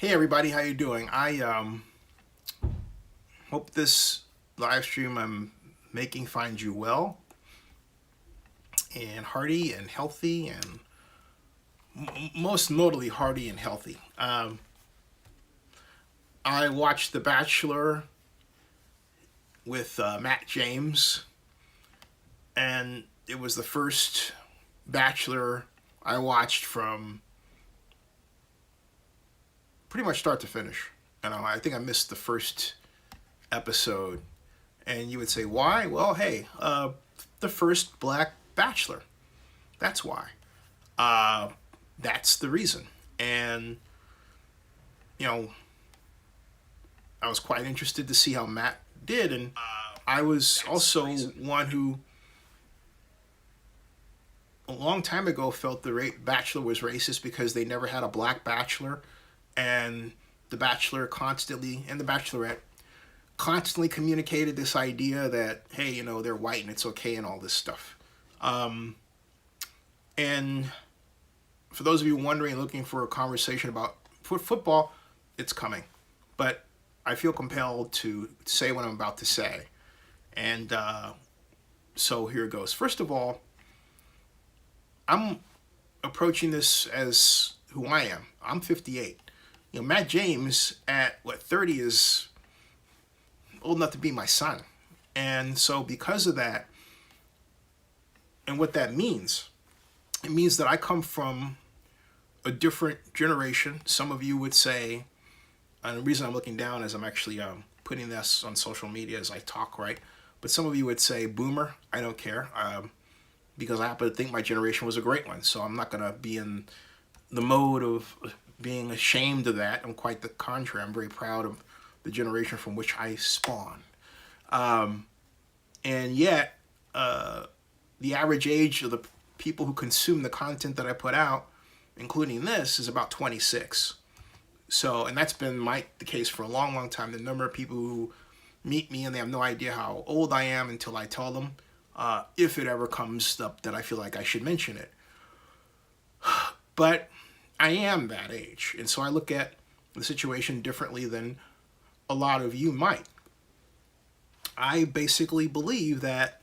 Hey everybody, how you doing? I hope this live stream I'm making finds you well and hearty and healthy and most notably hearty and healthy. I watched The Bachelor with Matt James, and it was the first Bachelor I watched from pretty much start to finish. I think I missed the first episode. And you would say, why? Well, hey, the first black bachelor. That's why. Uh, that's the reason. And, you know, I was quite interested to see how Matt did. And I was also one who, a long time ago, felt the Bachelor was racist because they never had a black bachelor. And the Bachelor constantly, and the Bachelorette, constantly communicated this idea that, hey, they're white and it's okay and all this stuff. And for those of you wondering, looking for a conversation about football, it's coming. But I feel compelled to say what I'm about to say. And so here it goes. First of all, I'm approaching this as who I am. I'm 58. Matt James at, 30 is old enough to be my son. And so because of that, and what that means, it means that I come from a different generation. Some of you would say, and the reason I'm looking down is I'm actually putting this on social media as I talk, right? But some of you would say boomer. I don't care, because I happen to think my generation was a great one. So I'm not going to be in the mode of being ashamed of that. I'm quite the contrary. I'm very proud of the generation from which I spawn. And yet, the average age of the people who consume the content that I put out, including this, is about 26. So, and that's been the case for a long, long time. The number of people who meet me and they have no idea how old I am until I tell them, if it ever comes up that I feel like I should mention it. But I am that age, and so I look at the situation differently than a lot of you might. I basically believe that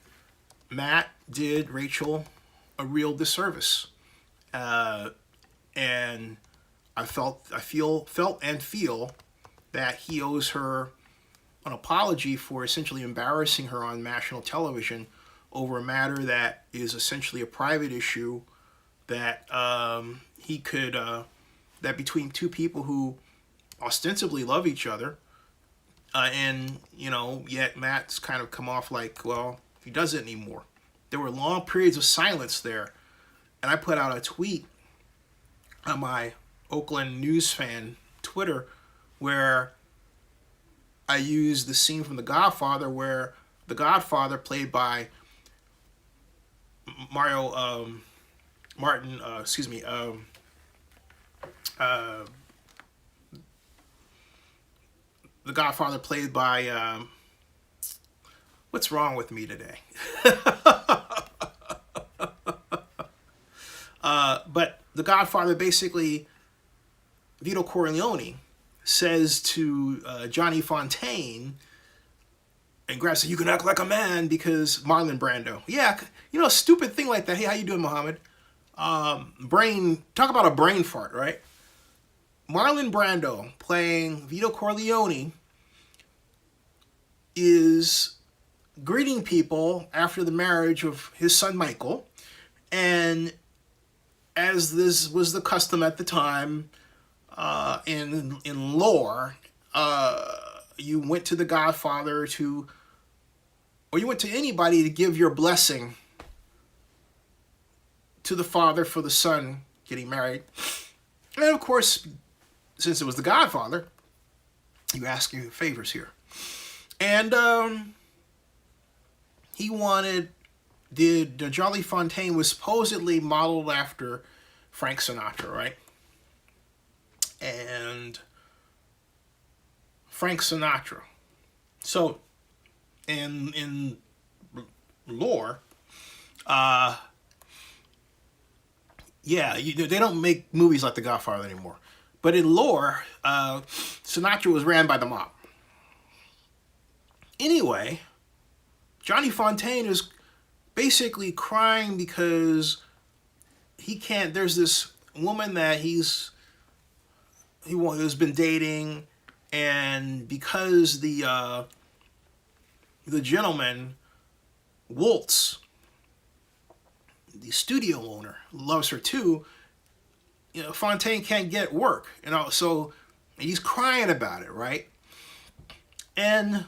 Matt did Rachel a real disservice, and I felt that he owes her an apology for essentially embarrassing her on national television over a matter that is essentially a private issue that he could that between two people who ostensibly love each other, and yet Matt's kind of come off like, well, he doesn't anymore. There were long periods of silence there, and I put out a tweet on my Oakland news fan Twitter where I used the scene from The Godfather where the Godfather, played by the Godfather played by, what's wrong with me today? But the Godfather basically, Vito Corleone says to Johnny Fontaine, and Grab said, "You can act like a man," because Marlon Brando. Yeah, a stupid thing like that. Hey, how you doing, Muhammad? Talk about a brain fart, right? Marlon Brando playing Vito Corleone is greeting people after the marriage of his son Michael, and as this was the custom at the time, in lore, you went to the Godfather or you went to anybody to give your blessing to the father for the son getting married. And of course, since it was the Godfather, you ask your favors here. And Jolly Fontaine was supposedly modeled after Frank Sinatra, right? And Frank Sinatra. So, in lore, they don't make movies like The Godfather anymore. But in lore, Sinatra was ran by the mob. Anyway, Johnny Fontaine is basically crying because he can't. There's this woman that he's been dating, and because the gentleman Waltz, the studio owner, loves her too, Fontaine can't get work, so he's crying about it, right? And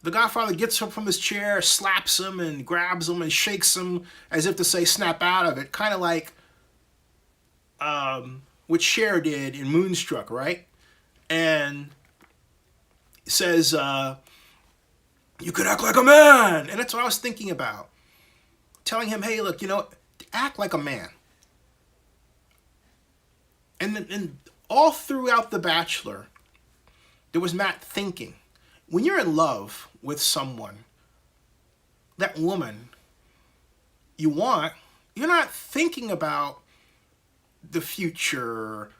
the Godfather gets up from his chair, slaps him, and grabs him and shakes him as if to say, snap out of it. Kind of like what Cher did in Moonstruck, right? And says, you could act like a man. And that's what I was thinking about. Telling him, hey, look, act like a man. And all throughout The Bachelor, there was Matt thinking, when you're in love with someone, that woman you want, you're not thinking about the future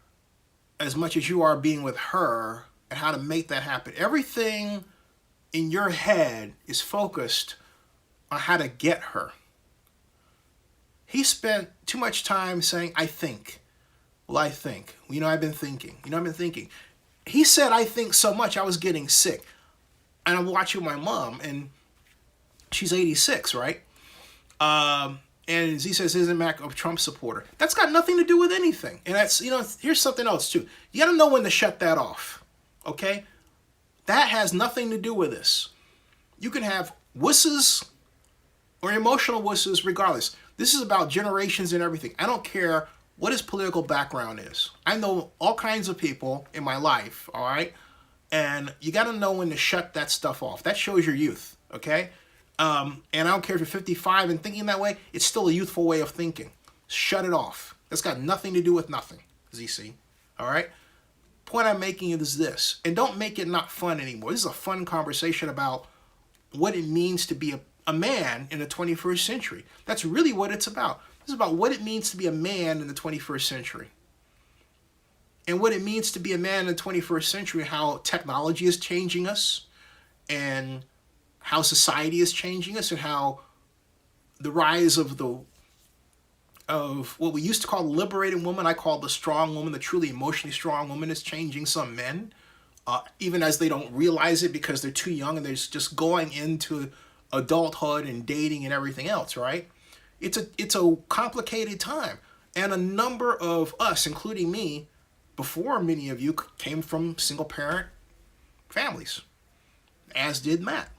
as much as you are being with her and how to make that happen. Everything in your head is focused on how to get her. He spent too much time saying, I think. Well, I think. I've been thinking. I've been thinking. He said, I think so much, I was getting sick. And I'm watching my mom, and she's 86, right? And he says, isn't Mac a Trump supporter? That's got nothing to do with anything. And that's, here's something else too. You got to know when to shut that off, okay? That has nothing to do with this. You can have wusses or emotional wusses regardless. This is about generations and everything. I don't care what his political background is. I know all kinds of people in my life, all right? And you got to know when to shut that stuff off. That shows your youth, okay? And I don't care if you're 55 and thinking that way. It's still a youthful way of thinking. Shut it off. That's got nothing to do with nothing, ZC, all right? Point I'm making is this. And don't make it not fun anymore. This is a fun conversation about what it means to be a man in the 21st century. That's really what it's about. This is about what it means to be a man in the 21st century. And what it means to be a man in the 21st century, how technology is changing us, and how society is changing us, and how the rise of what we used to call the liberated woman, I call the strong woman, the truly emotionally strong woman, is changing some men, even as they don't realize it because they're too young and they're just going into adulthood and dating and everything else, right? It's a complicated time. And a number of us, including me, before many of you, came from single-parent families, as did Matt.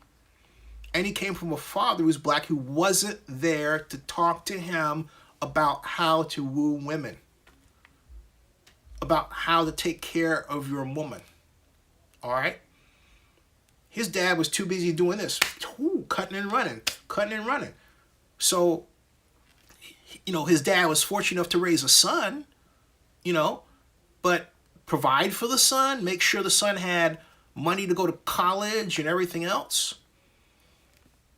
And he came from a father who's black who wasn't there to talk to him about how to woo women, about how to take care of your woman, all right? His dad was too busy doing this, cutting and running. So, his dad was fortunate enough to raise a son, but provide for the son, make sure the son had money to go to college and everything else.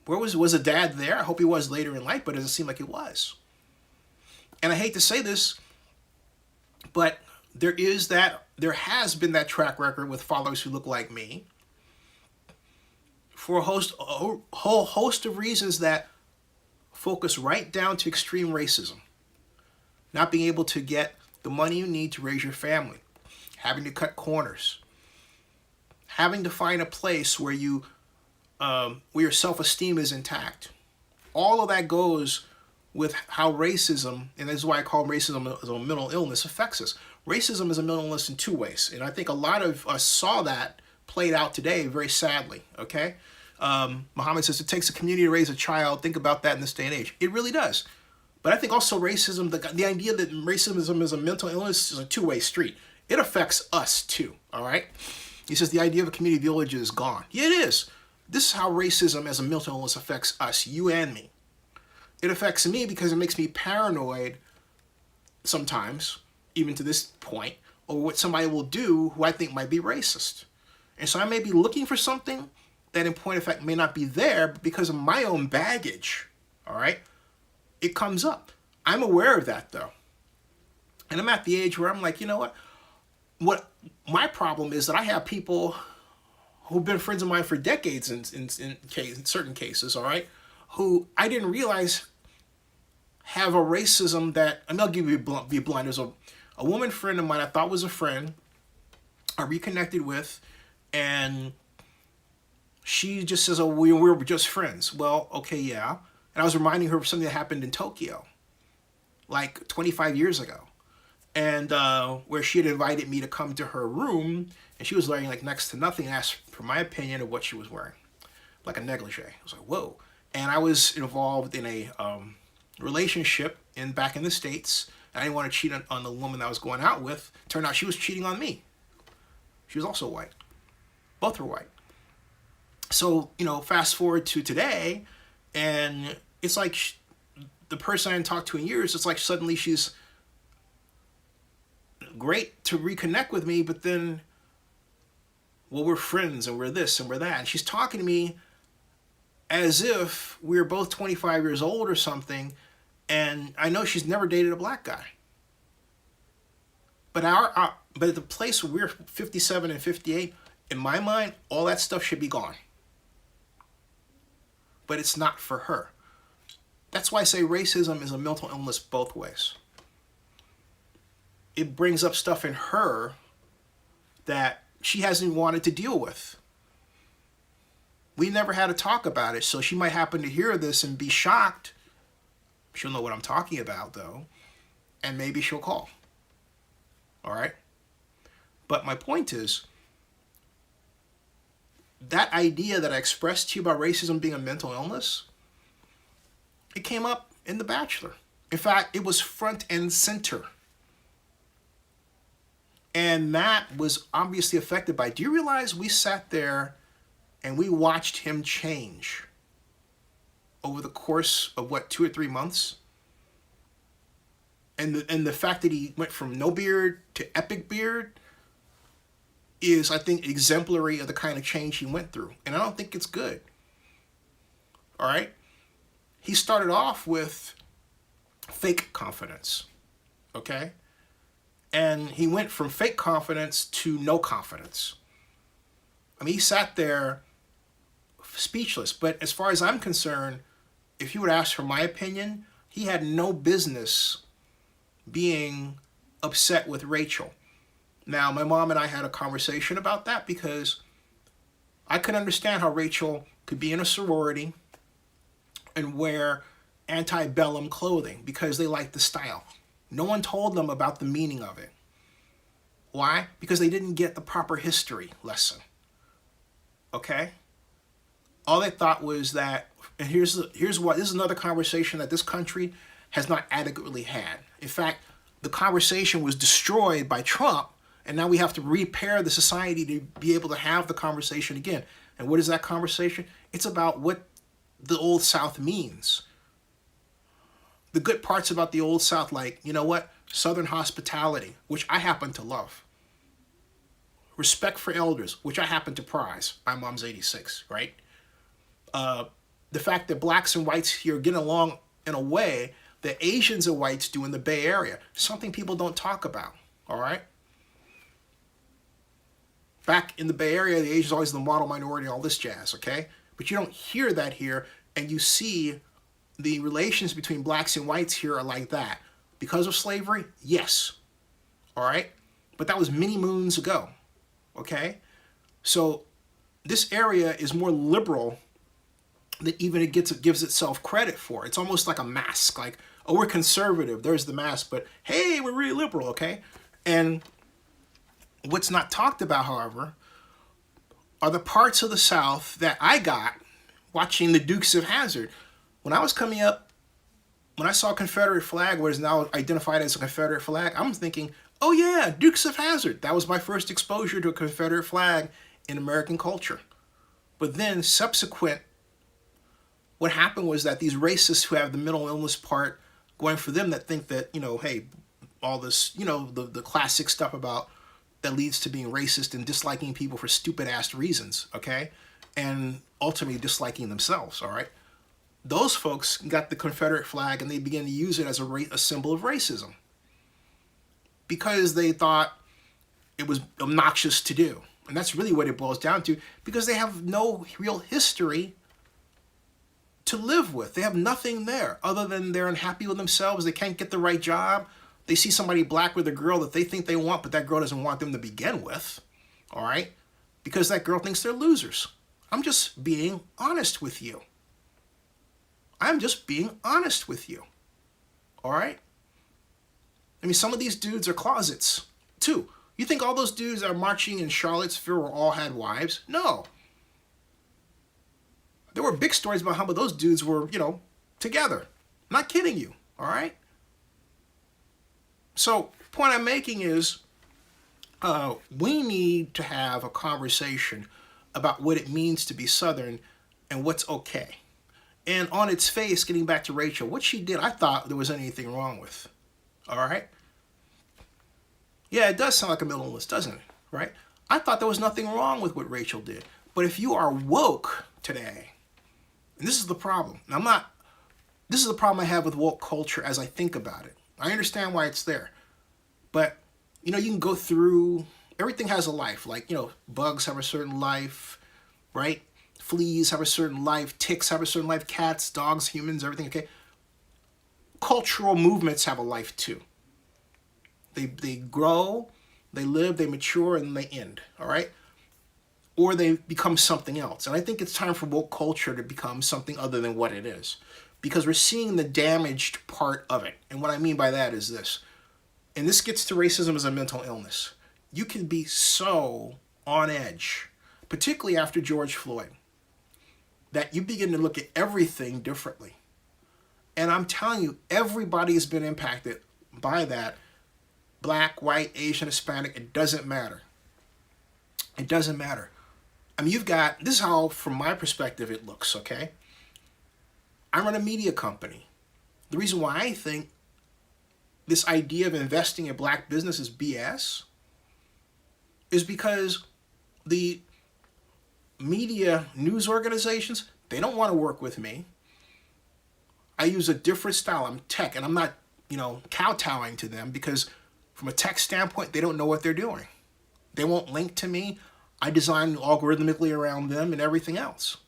Where was the dad there? I hope he was later in life, but it doesn't seem like it was. And I hate to say this, but there has been that track record with fathers who look like me for a whole host of reasons that focus right down to extreme racism. Not being able to get the money you need to raise your family, having to cut corners, having to find a place where your self-esteem is intact. All of that goes with how racism, and this is why I call racism as a mental illness, affects us. Racism is a mental illness in two ways, and I think a lot of us saw that played out today very sadly, okay? Muhammad says it takes a community to raise a child. Think about that in this day and age. It really does. But I think also racism, the idea that racism is a mental illness is a two-way street. It affects us too, all right? He says the idea of a community village is gone. Yeah, it is. This is how racism as a mental illness affects us, you and me. It affects me because it makes me paranoid sometimes, even to this point, over what somebody will do who I think might be racist. And so I may be looking for something that in point of fact may not be there, but because of my own baggage, all right, it comes up. I'm aware of that though. And I'm at the age where I'm like, you know what? What my problem is that I have people who've been friends of mine for decades in certain cases, all right, who I didn't realize have a racism that, I mean, I'll give you be blunt. There's a woman friend of mine I thought was a friend, I reconnected with, and she just says, oh, we were just friends. Well, okay, yeah. And I was reminding her of something that happened in Tokyo, like 25 years ago. And where she had invited me to come to her room, and she was wearing like next to nothing, and asked for my opinion of what she was wearing, like a negligee. I was like, whoa. And I was involved in a relationship back in the States. And I didn't want to cheat on the woman that I was going out with. Turned out she was cheating on me. She was also white. Both were white. So, fast forward to today, and it's like the person I hadn't talked to in years, it's like suddenly she's great to reconnect with me, but then, well, we're friends and we're this and we're that. And she's talking to me as if we were both 25 years old or something, and I know she's never dated a black guy. But but at the place where we're 57 and 58, in my mind, all that stuff should be gone. But it's not for her. That's why I say racism is a mental illness both ways. It brings up stuff in her that she hasn't wanted to deal with. We never had a talk about it, so she might happen to hear this and be shocked. She'll know what I'm talking about, though, and maybe she'll call. All right? But my point is, that idea that I expressed to you about racism being a mental illness, it came up in The Bachelor. In fact, it was front and center. And Matt was obviously affected by it. Do you realize we sat there and we watched him change over the course of, 2 or 3 months? And the fact that he went from no beard to epic beard is, I think, exemplary of the kind of change he went through. And I don't think it's good. All right? He started off with fake confidence. Okay? And he went from fake confidence to no confidence. I mean, he sat there speechless. But as far as I'm concerned, if you would ask for my opinion, he had no business being upset with Rachel. Now, my mom and I had a conversation about that because I could understand how Rachel could be in a sorority and wear antebellum clothing because they liked the style. No one told them about the meaning of it. Why? Because they didn't get the proper history lesson. Okay? All they thought was that, and here's what, this is another conversation that this country has not adequately had. In fact, the conversation was destroyed by Trump, and now we have to repair the society to be able to have the conversation again. And what is that conversation? It's about what the Old South means. The good parts about the Old South, like, you know what? Southern hospitality, which I happen to love. Respect for elders, which I happen to prize. My mom's 86, right? The fact that blacks and whites here get along in a way that Asians and whites do in the Bay Area. Something people don't talk about, all right? Back in the Bay Area, the Asians are always the model minority, all this jazz, okay? But you don't hear that here, and you see the relations between blacks and whites here are like that. Because of slavery? Yes. All right? But that was many moons ago, okay? So this area is more liberal than even it gives itself credit for. It's almost like a mask, like, oh, we're conservative, there's the mask, but hey, we're really liberal, okay? And what's not talked about, however, are the parts of the South that I got watching the Dukes of Hazzard. When I was coming up, when I saw a Confederate flag, what is now identified as a Confederate flag, I'm thinking, oh yeah, Dukes of Hazzard. That was my first exposure to a Confederate flag in American culture. But then subsequent, what happened was that these racists who have the mental illness part going for them, that think that, hey, all this, the classic stuff about that leads to being racist and disliking people for stupid ass reasons, okay? And ultimately disliking themselves, all right? Those folks got the Confederate flag and they began to use it as a symbol of racism. because they thought it was obnoxious to do. And that's really what it boils down to, because they have no real history to live with. They have nothing there other than they're unhappy with themselves. They can't get the right job. They see somebody black with a girl that they think they want, but that girl doesn't want them to begin with. All right? Because that girl thinks they're losers. I'm just being honest with you. I'm just being honest with you. All right? I mean, some of these dudes are closets, too. You think all those dudes that are marching in Charlottesville all had wives? No. There were big stories about how those dudes were, together. I'm not kidding you, all right? So, point I'm making is we need to have a conversation about what it means to be Southern and what's okay. And on its face, getting back to Rachel, what she did, I thought there was anything wrong with, all right? Yeah, it does sound like a mental illness, doesn't it? Right? I thought there was nothing wrong with what Rachel did. But if you are woke today, and this is the problem. This is the problem I have with woke culture as I think about it. I understand why it's there. But, you can go through, everything has a life. Like, bugs have a certain life, right? Fleas have a certain life. Ticks have a certain life. Cats, dogs, humans, everything, okay? Cultural movements have a life too. They grow, they live, they mature, and they end, all right? Or they become something else. And I think it's time for woke culture to become something other than what it is, because we're seeing the damaged part of it. And what I mean by that is this, and this gets to racism as a mental illness. You can be so on edge, particularly after George Floyd, that you begin to look at everything differently. And I'm telling you, everybody has been impacted by that. Black, white, Asian, Hispanic, it doesn't matter. It doesn't matter. I mean, this is how, from my perspective, it looks, okay? I run a media company. The reason why I think this idea of investing in black business is BS is because the media news organizations, they don't want to work with me. I use a different style. I'm tech, and I'm not, kowtowing to them because from a tech standpoint, they don't know what they're doing. They won't link to me. I design algorithmically around them and everything else.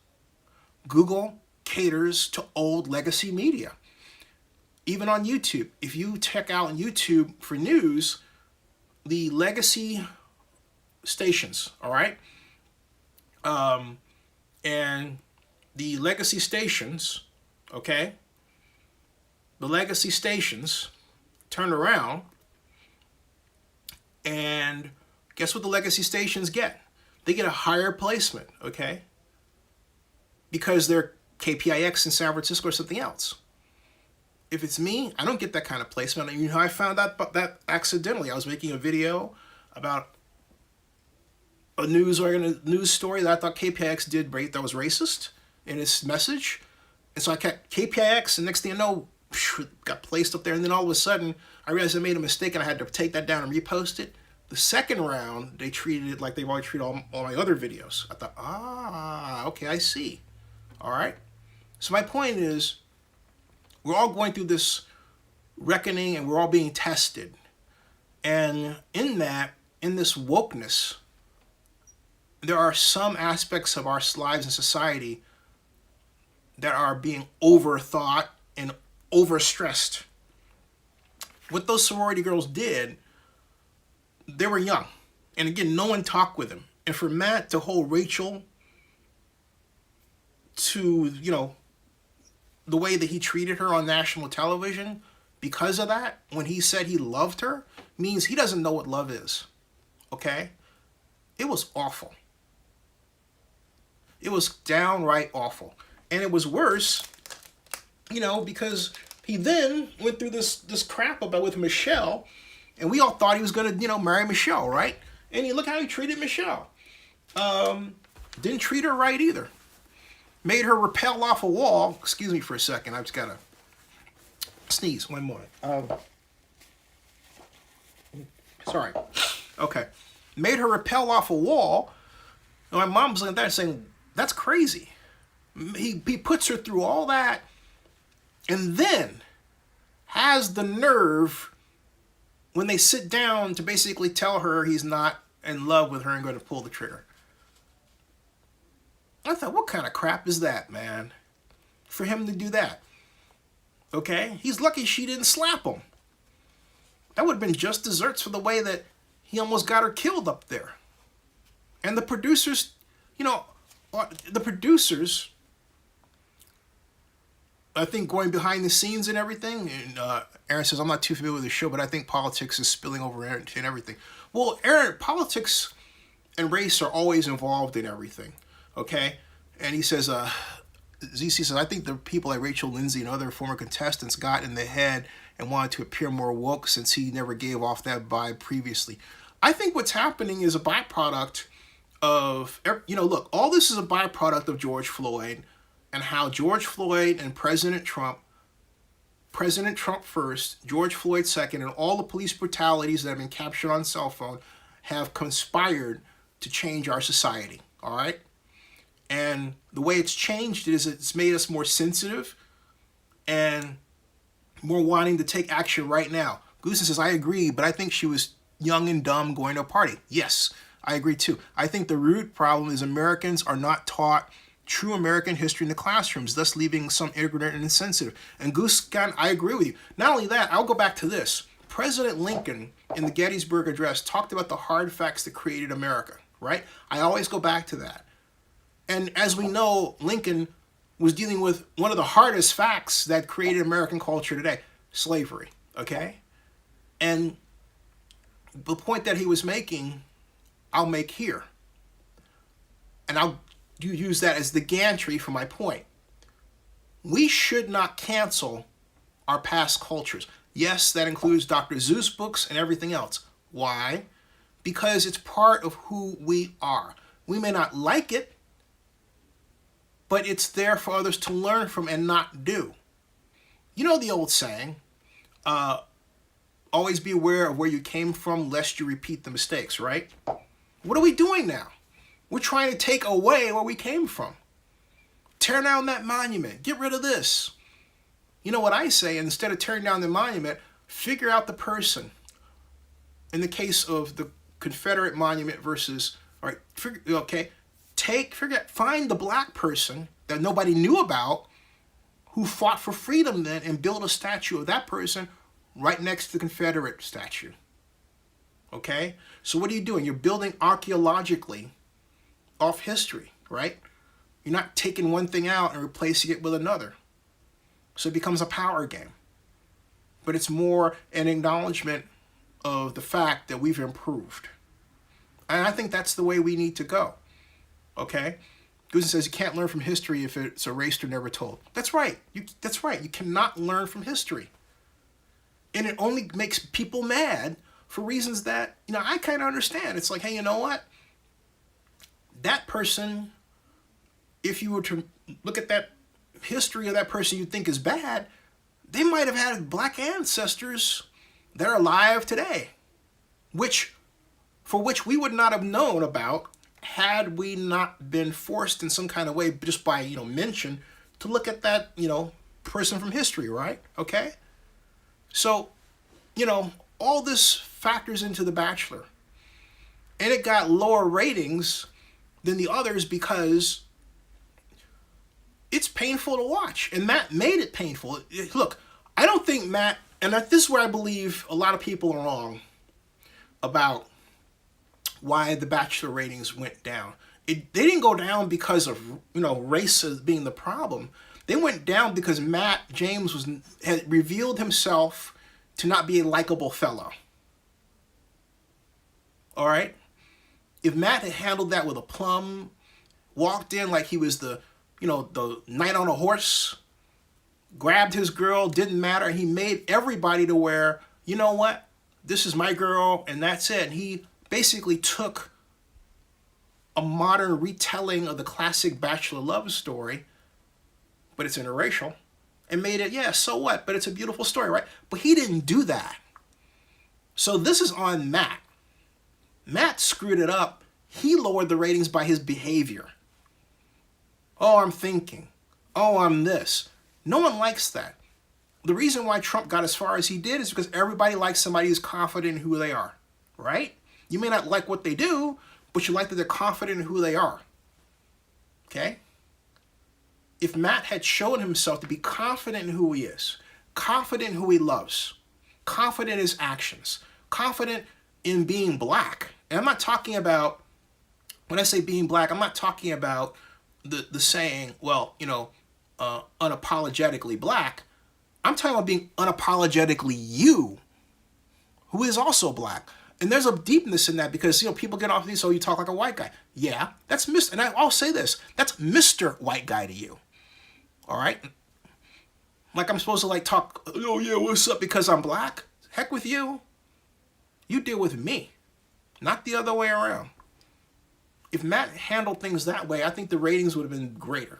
Google caters to old legacy media. Even on YouTube, if you check out on YouTube for news, the legacy stations, all right? And the legacy stations, okay? The legacy stations turn around, and guess what the legacy stations get? They get a higher placement, okay? Because they're KPIX in San Francisco or something else. If it's me, I don't get that kind of placement. You know how I found out about that accidentally? I was making a video about a news story that I thought KPIX did that was racist in its message. And so I kept KPIX, and next thing I know, got placed up there. And then all of a sudden, I realized I made a mistake, and I had to take that down and repost it. The second round, they treated it like they've already treated all my other videos. I thought, okay, I see. All right. So my point is, we're all going through this reckoning, and we're all being tested. And in this wokeness, there are some aspects of our lives and society that are being overthought and overstressed. What those sorority girls did, they were young. And again, no one talked with them. And for Matt to hold Rachel to, the way that he treated her on national television because of that, when he said he loved her, means he doesn't know what love is. Okay? It was awful. It was downright awful. And it was worse, because he then went through this crap about with Michelle, and we all thought he was going to, marry Michelle, right? And you look how he treated Michelle. Didn't treat her right either. Made her rappel off a wall. Excuse me for a second. I've just got to sneeze. One moment. Sorry. Okay. Made her rappel off a wall. And my mom's looking at that saying, that's crazy. He puts her through all that and then has the nerve, when they sit down to basically tell her he's not in love with her and going to pull the trigger. I thought, what kind of crap is that, man? For him to do that. Okay? He's lucky she didn't slap him. That would have been just desserts for the way that he almost got her killed up there. And the producers, the producers, I think going behind the scenes and everything, and Aaron says, I'm not too familiar with the show, but I think politics is spilling over and everything. Well, Aaron, politics and race are always involved in everything, okay? And he says, ZC says, I think the people like Rachel Lindsay and other former contestants got in the head and wanted to appear more woke since he never gave off that vibe previously. I think what's happening is a byproduct of, look, all this is a byproduct of George Floyd and how George Floyd and President Trump first, George Floyd second, and all the police brutalities that have been captured on cell phone have conspired to change our society, all right? And the way it's changed is it's made us more sensitive and more wanting to take action right now. Goosen says, I agree, but I think she was young and dumb going to a party. Yes, I agree too. I think the root problem is Americans are not taught true American history in the classrooms, thus leaving some ignorant and insensitive. And Goose, I agree with you. Not only that, I'll go back to this. President Lincoln in the Gettysburg Address talked about the hard facts that created America, right? I always go back to that. And as we know, Lincoln was dealing with one of the hardest facts that created American culture today, slavery, okay? And the point that he was making, I'll make here. And I'll use that as the gantry for my point. We should not cancel our past cultures. Yes, that includes Dr. Seuss books and everything else. Why? Because it's part of who we are. We may not like it, but it's there for others to learn from and not do. You know the old saying, always be aware of where you came from lest you repeat the mistakes, right? What are we doing now? We're trying to take away where we came from. Tear down that monument. Get rid of this. You know what I say? Instead of tearing down the monument, figure out the person. In the case of the Confederate monument versus, all right, find the black person that nobody knew about who fought for freedom then and build a statue of that person right next to the Confederate statue. Okay? So what are you doing? You're building archaeologically off history, right? You're not taking one thing out and replacing it with another. So it becomes a power game. But it's more an acknowledgement of the fact that we've improved. And I think that's the way we need to go. Okay? Goosen says you can't learn from history if it's erased or never told. That's right. That's right. You cannot learn from history. And it only makes people mad for reasons that, I kind of understand. It's like, hey, you know what? That person, if you were to look at that history of that person you think is bad, they might have had black ancestors that are alive today, for which we would not have known about had we not been forced in some kind of way just by, mention to look at that, person from history, right? Okay? So, all this factors into The Bachelor. And it got lower ratings than the others because it's painful to watch. And Matt made it painful. Look, I don't think Matt, and this is where I believe a lot of people are wrong about why The Bachelor ratings went down. They didn't go down because of, race being the problem. They went down because Matt James had revealed himself to not be a likable fellow. All right? If Matt had handled that with a plum, walked in like he was the knight on a horse, grabbed his girl, didn't matter, he made everybody to where, you know what, this is my girl, and that's it. And he basically took a modern retelling of the classic Bachelor love story, but it's interracial, and made it, yeah, so what? But it's a beautiful story, right? But he didn't do that. So this is on Matt. Matt screwed it up. He lowered the ratings by his behavior. Oh, I'm thinking. Oh, I'm this. No one likes that. the reason why Trump got as far as he did is because everybody likes somebody who's confident in who they are, right? You may not like what they do, but you like that they're confident in who they are, okay? If Matt had shown himself to be confident in who he is, confident in who he loves, confident in his actions, confident in being black, and I'm not talking about, when I say being black, I'm not talking about the saying, well, unapologetically black. I'm talking about being unapologetically you, who is also black. And there's a deepness in that because, people get off these, so you talk like a white guy. Yeah, that's Mr. And I'll say this, that's Mr. White Guy to you. All right? Like I'm supposed to talk, oh yeah, what's up because I'm black? Heck with you. You deal with me, not the other way around. If Matt handled things that way, I think the ratings would have been greater.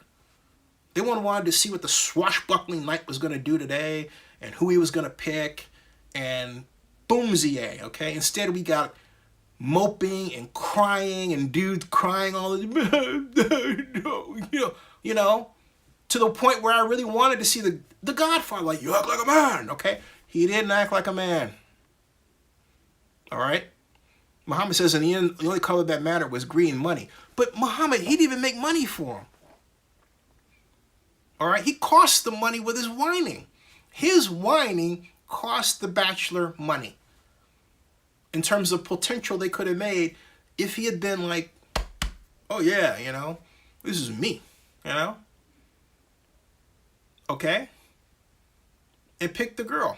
They wanted to see what the swashbuckling knight was going to do today and who he was going to pick and boomsier, okay? Instead, we got moping and crying and dudes crying all the to the point where I really wanted to see the Godfather, like, you act like a man, okay? He didn't act like a man. All right? Muhammad says in the end, the only color that mattered was green, money. But Muhammad, he didn't even make money for him. All right? He cost the money with his whining. His whining cost the Bachelor money. In terms of potential they could have made if he had been like, oh yeah, this is me, Okay? And pick the girl.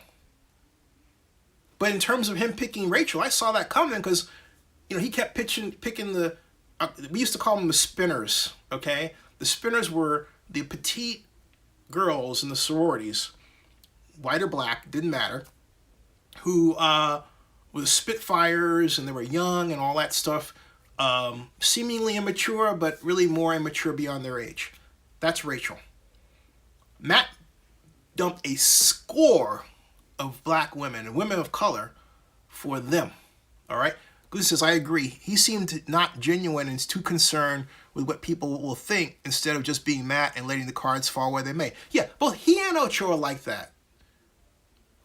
But in terms of him picking Rachel, I saw that coming because, he kept picking the, we used to call them the spinners, okay? The spinners were the petite girls in the sororities, white or black, didn't matter, who were the Spitfires and they were young and all that stuff, seemingly immature, but really more immature beyond their age. That's Rachel. Matt dumped a score of black women and women of color for them, all right? Goose says, I agree. He seemed not genuine and is too concerned with what people will think instead of just being Matt and letting the cards fall where they may. Yeah, both he and Ochoa like that.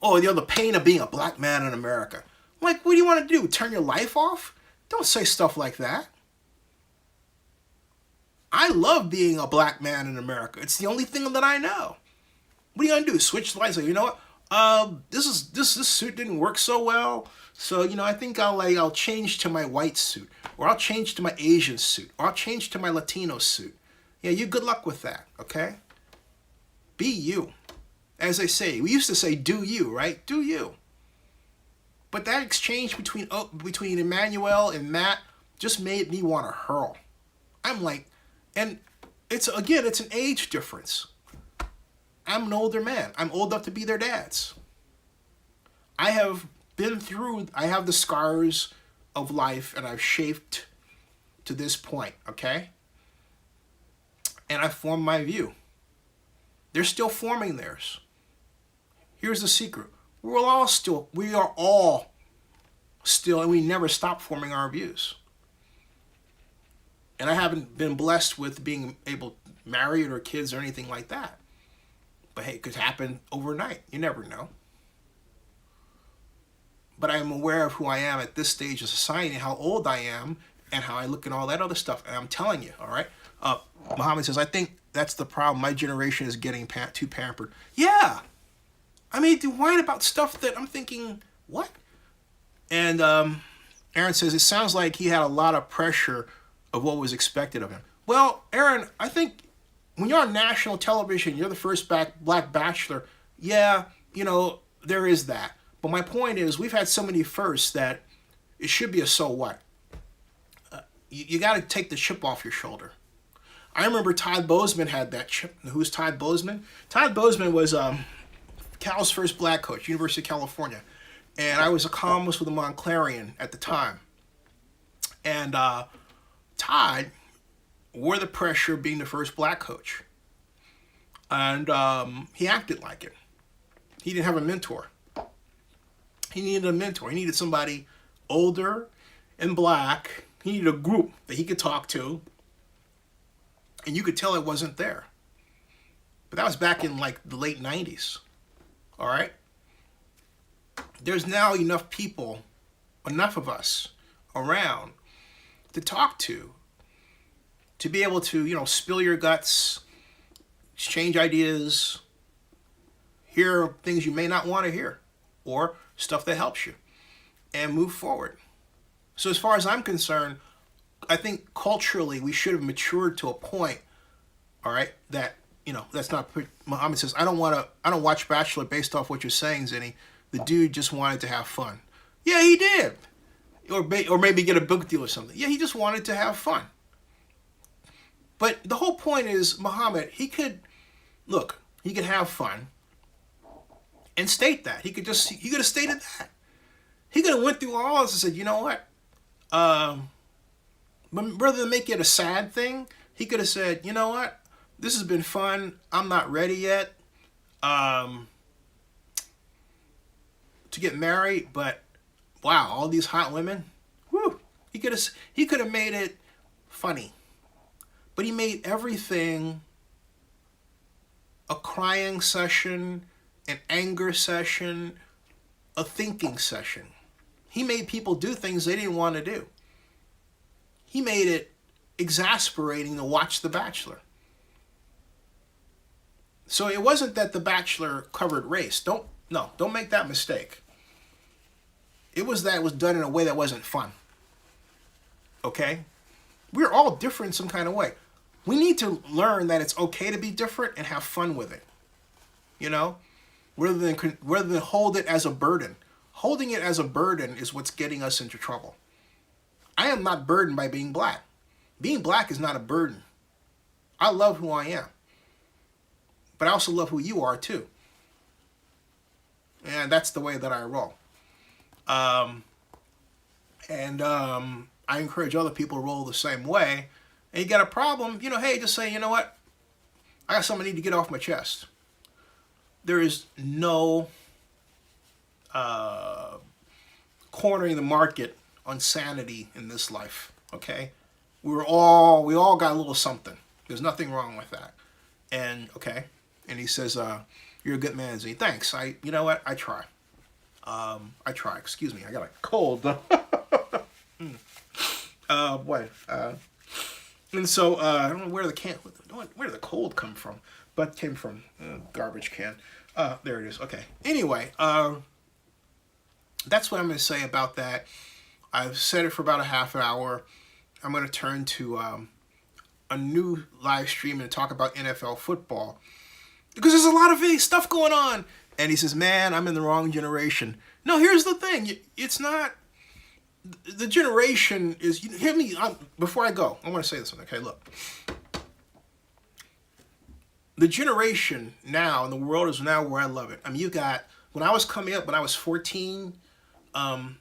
Oh, the pain of being a black man in America. Like, what do you want to do? Turn your life off? Don't say stuff like that. I love being a black man in America. It's the only thing that I know. What are you going to do? Switch the lights? Like, you know what? This suit didn't work so well. So, I think I'll change to my white suit, or I'll change to my Asian suit, or I'll change to my Latino suit. Yeah, you good luck with that, okay? Be you. As they say, we used to say, do you, right? Do you. But that exchange between Emmanuel and Matt just made me want to hurl. I'm like, and it's an age difference. I'm an older man. I'm old enough to be their dads. I have the scars of life, and I've shaped to this point, okay? And I formed my view. They're still forming theirs. Here's the secret. We are all still, and we never stop forming our views. And I haven't been blessed with being able to marry or kids or anything like that. But hey, it could happen overnight. You never know. But I'm aware of who I am at this stage of society, how old I am, and how I look and all that other stuff. And I'm telling you, all right? Muhammad says, I think that's the problem. My generation is getting too pampered. Yeah. I mean, to whine about stuff that I'm thinking, what? And Aaron says, it sounds like he had a lot of pressure of what was expected of him. Well, Aaron, I think when you're on national television, you're the first black bachelor, yeah, there is that. But my point is, we've had so many firsts that it should be a so what. You got to take the chip off your shoulder. I remember Todd Bozeman had that chip. Who's Todd Bozeman? Todd Bozeman was Cal's first black coach, University of California. And I was a columnist with the Montclarian at the time. And Todd wore the pressure of being the first black coach. And he acted like it. He didn't have a mentor. He needed a mentor. He needed somebody older and black. He needed a group that he could talk to. And you could tell it wasn't there. But that was back in the late 90s. All right. There's now enough of us around to talk to be able to, spill your guts, exchange ideas, hear things you may not want to hear, or stuff that helps you, and move forward. So as far as I'm concerned, I think culturally we should have matured to a point, all right, that, that's not, Muhammad says, I don't watch Bachelor based off what you're saying, Zinni. The dude just wanted to have fun. Yeah, he did. Or maybe get a book deal or something. Yeah, he just wanted to have fun. But the whole point is, Muhammad, he could have fun and state that. He could have stated that. He could have went through all this and said, you know what? Rather than make it a sad thing, he could have said, you know what? This has been fun. I'm not ready yet to get married, but wow, all these hot women. Woo! He could have made it funny. But he made everything a crying session, an anger session, a thinking session. He made people do things they didn't want to do. He made it exasperating to watch The Bachelor. So it wasn't that The Bachelor covered race. Don't make that mistake. It was that it was done in a way that wasn't fun. Okay? We're all different in some kind of way. We need to learn that it's okay to be different and have fun with it. Rather than hold it as a burden. Holding it as a burden is what's getting us into trouble. I am not burdened by being black. Being black is not a burden. I love who I am. But I also love who you are too. And that's the way that I roll. I encourage other people to roll the same way. And you got a problem, hey, just say, you know what? I got something I need to get off my chest. There is no cornering the market on sanity in this life, okay? We all got a little something. There's nothing wrong with that. And, okay, and he says, you're a good man, Zinni. Thanks. You know what? I try. Excuse me. I got a cold. And so, I don't know where where did the cold come from? But came from garbage can. There it is. Okay. Anyway, that's what I'm going to say about that. I've said it for about a half an hour. I'm going to turn to a new live stream and talk about NFL football. Because there's a lot of stuff going on. And he says, man, I'm in the wrong generation. No, here's the thing. It's not... The generation is... Hear me. Before I go, I want to say this one. Okay, look. The generation now, and the world is now where I love it. I mean, you got... When I was coming up, when I was 14, the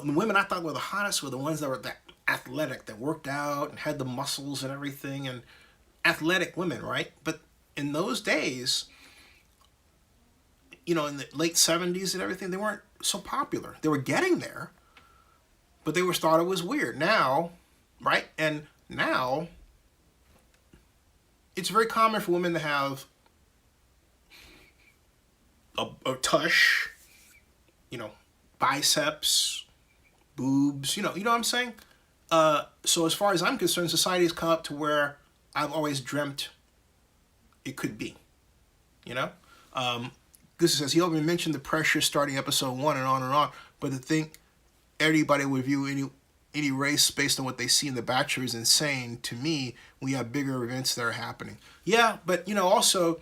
women I thought were the hottest were the ones that were that athletic, that worked out and had the muscles and everything, and athletic women, right? But in those days, in the late 70s and everything, they weren't so popular. They were getting there, but they were thought it was weird. Now, right? And now, it's very common for women to have a tush, biceps, boobs, you know what I'm saying? So as far as I'm concerned, society has come up to where I've always dreamt it could be, This says, he already mentioned the pressure starting episode 1 and on, but to think everybody would view any race based on what they see in The Bachelor is insane. To me, we have bigger events that are happening. Yeah, but, also,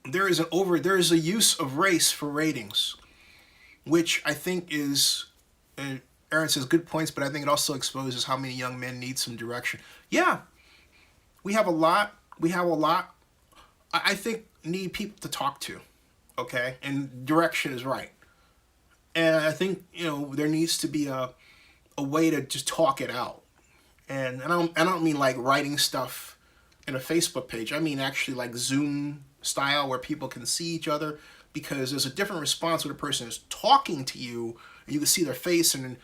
there is a use of race for ratings, which I think is, Aaron says good points, but I think it also exposes how many young men need some direction. Yeah, we have a lot. I think need people to talk to, okay? And direction is right. And I think, there needs to be a way to just talk it out. And I don't mean like writing stuff in a Facebook page. I mean actually like Zoom style where people can see each other, because there's a different response when a person is talking to you and you can see their face and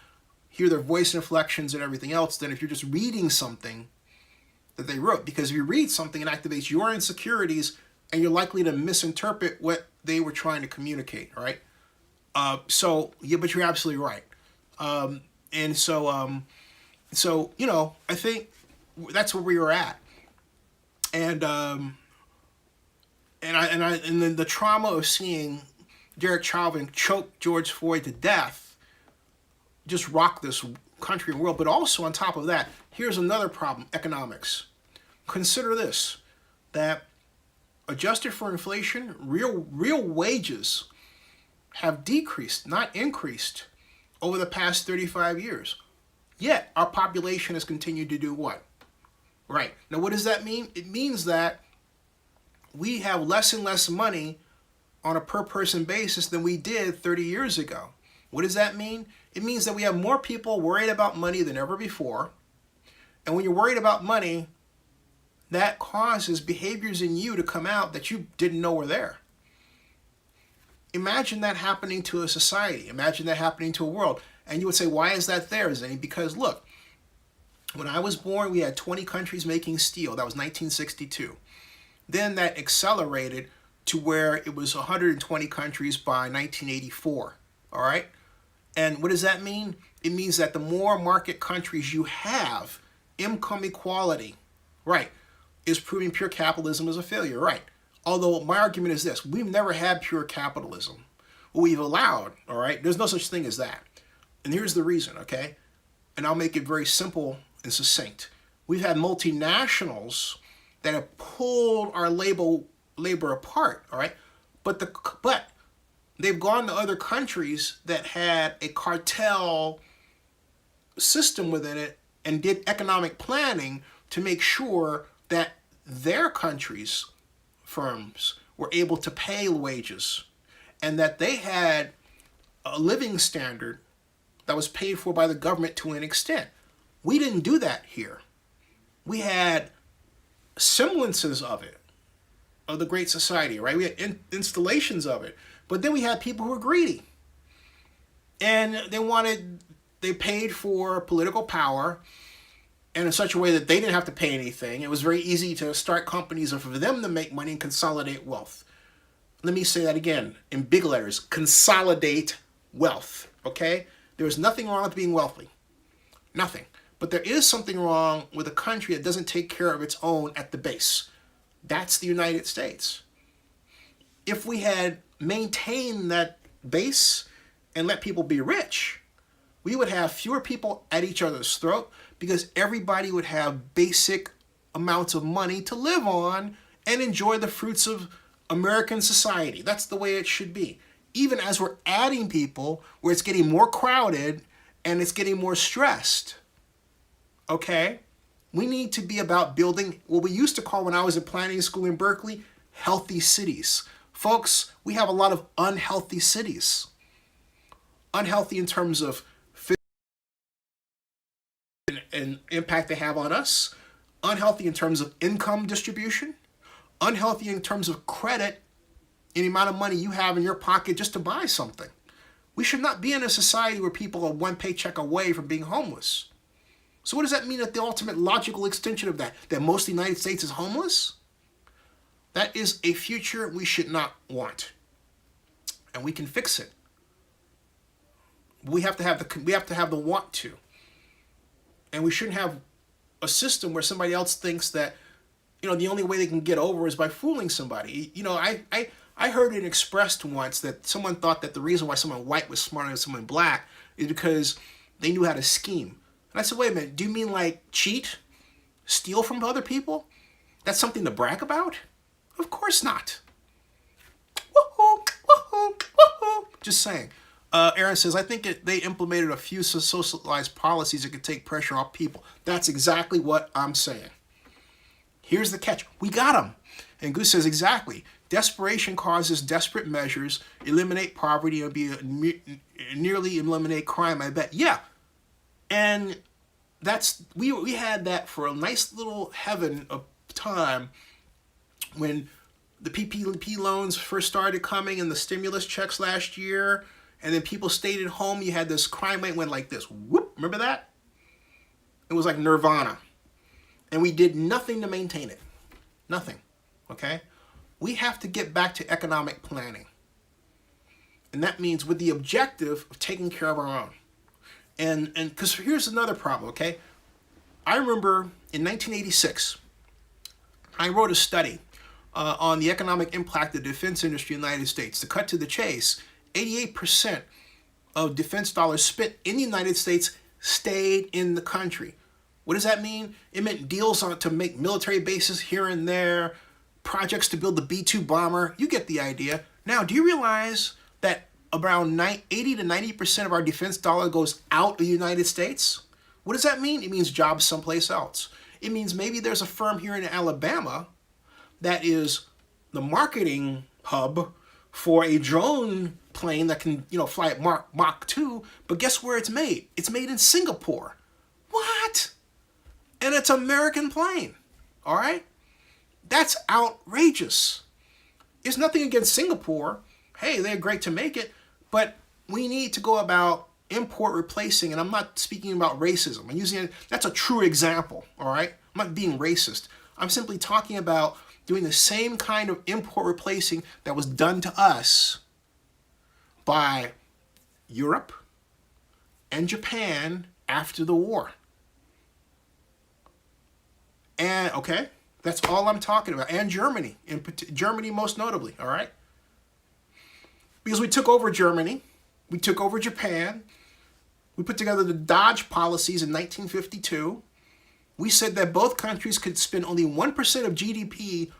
hear their voice inflections and everything else than if you're just reading something that they wrote. Because if you read something, it activates your insecurities and you're likely to misinterpret what they were trying to communicate, all right? Yeah, but you're absolutely right. And so, I think that's where we were at. And and then the trauma of seeing Derek Chauvin choke George Floyd to death just rocked this country and world. But also on top of that, here's another problem: economics. Consider this: that adjusted for inflation, real wages have decreased, not increased, over the past 35 years. Yet our population has continued to do what? Right. Now, what does that mean? It means that we have less and less money on a per person basis than we did 30 years ago. What does that mean? It means that we have more people worried about money than ever before. And when you're worried about money, that causes behaviors in you to come out that you didn't know were there. Imagine that happening to a society. Imagine that happening to a world. And you would say, why is that there, Zane? Because look, when I was born, we had 20 countries making steel. That was 1962. Then that accelerated to where it was 120 countries by 1984. All right? And what does that mean? It means that the more market countries you have, income equality, right, is proving pure capitalism is a failure, right? Although my argument is this: we've never had pure capitalism. What we've allowed, all right, there's no such thing as that. And here's the reason, okay? And I'll make it very simple and succinct. We've had multinationals that have pulled our labor apart, all right? But they've gone to other countries that had a cartel system within it and did economic planning to make sure that their countries' firms were able to pay wages and that they had a living standard that was paid for by the government to an extent. We didn't do that here. We had semblances of it, of the Great Society, right? We had installations of it. But then we had people who were greedy. And they paid for political power, and in such a way that they didn't have to pay anything. It was very easy to start companies and for them to make money and consolidate wealth. Let me say that again in big letters: consolidate wealth, okay? There's nothing wrong with being wealthy. Nothing. But there is something wrong with a country that doesn't take care of its own at the base. That's the United States. If we had maintained that base and let people be rich, we would have fewer people at each other's throat because everybody would have basic amounts of money to live on and enjoy the fruits of American society. That's the way it should be. Even as we're adding people, where it's getting more crowded and it's getting more stressed, okay? We need to be about building what we used to call, when I was at planning school in Berkeley, healthy cities. Folks, we have a lot of unhealthy cities. Unhealthy in terms of and impact they have on us. Unhealthy in terms of income distribution. Unhealthy in terms of credit, and the amount of money you have in your pocket just to buy something. We should not be in a society where people are one paycheck away from being homeless. So what does that mean at the ultimate logical extension of that? That most of the United States is homeless? That is a future we should not want. And we can fix it. We have to have the want to. And we shouldn't have a system where somebody else thinks that, the only way they can get over is by fooling somebody. I heard it expressed once that someone thought that the reason why someone white was smarter than someone black is because they knew how to scheme. And I said, wait a minute, do you mean like cheat? Steal from other people? That's something to brag about? Of course not. Woohoo, woohoo, woohoo. Just saying. Aaron says, I think they implemented a few socialized policies that could take pressure off people. That's exactly what I'm saying. Here's the catch. We got them. And Goose says, exactly. Desperation causes desperate measures, eliminate poverty, and nearly eliminate crime, I bet. Yeah. And we had that for a nice little heaven of time when the PPP loans first started coming and the stimulus checks last year, and then people stayed at home. You had this crime rate went like this. Whoop, remember that? It was like nirvana. And we did nothing to maintain it. Nothing. Okay? We have to get back to economic planning. And that means with the objective of taking care of our own. And because here's another problem, okay? I remember in 1986, I wrote a study on the economic impact of the defense industry in the United States. To cut to the chase, 88% of defense dollars spent in the United States stayed in the country. What does that mean? It meant deals to make military bases here and there, projects to build the B-2 bomber. You get the idea. Now, do you realize that around 80 to 90% of our defense dollar goes out of the United States? What does that mean? It means jobs someplace else. It means maybe there's a firm here in Alabama that is the marketing hub for a drone plane that can, fly at Mach 2, but guess where it's made? It's made in Singapore. What? And it's an American plane, all right? That's outrageous. It's nothing against Singapore. Hey, they're great to make it, but we need to go about import replacing, and I'm not speaking about racism. I'm using it, that's a true example, all right? I'm not being racist. I'm simply talking about doing the same kind of import replacing that was done to us by Europe and Japan after the war. And, okay, that's all I'm talking about. And Germany, Germany most notably, all right? Because we took over Germany, we took over Japan, we put together the Dodge policies in 1952. We said that both countries could spend only 1% of GDP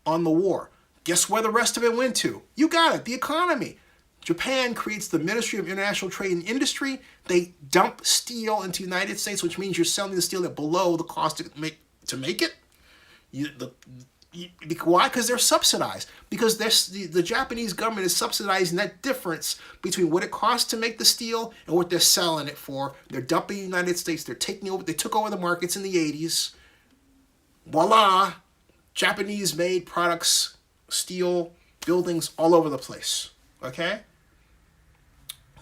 on the war. Guess where the rest of it went to? You got it, the economy. Japan creates the Ministry of International Trade and Industry. They dump steel into the United States, which means you're selling the steel at below the cost to make it. Why? Because they're subsidized. Because the Japanese government is subsidizing that difference between what it costs to make the steel and what they're selling it for. They're dumping the United States. They're taking over. They took over the markets in the 80s. Voila! Japanese-made products, steel, buildings all over the place. Okay?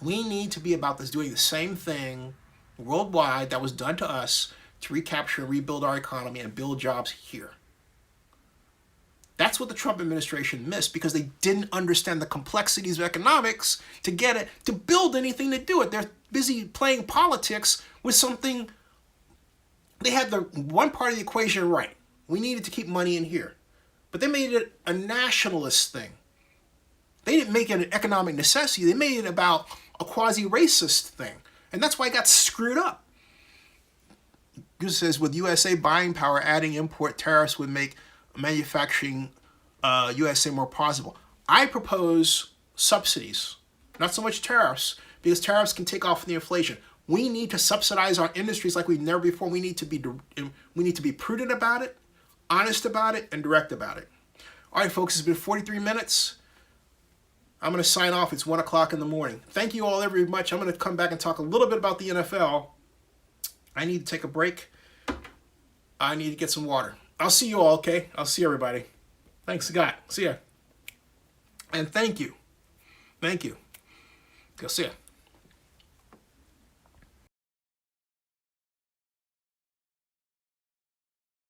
We need to be about this, doing the same thing worldwide that was done to us to recapture and rebuild our economy and build jobs here. That's what the Trump administration missed because they didn't understand the complexities of economics to get it, to build anything to do it. They're busy playing politics with something. They had the one part of the equation right. We needed to keep money in here. But they made it a nationalist thing. They didn't make it an economic necessity. They made it about a quasi-racist thing. And that's why it got screwed up. It says, with USA buying power, adding import tariffs would make manufacturing USA more possible. I propose subsidies, not so much tariffs, because tariffs can take off the inflation. We need to subsidize our industries like we've never before. We need to be prudent about it, honest about it, and direct about it. All right, folks, it's been 43 minutes. I'm going to sign off. It's 1 o'clock in the morning. Thank you all very much. I'm going to come back and talk a little bit about the NFL. I need to take a break. I need to get some water. I'll see you all, okay? I'll see everybody. Thanks, Scott. See ya. And thank you. Thank you. Go see ya.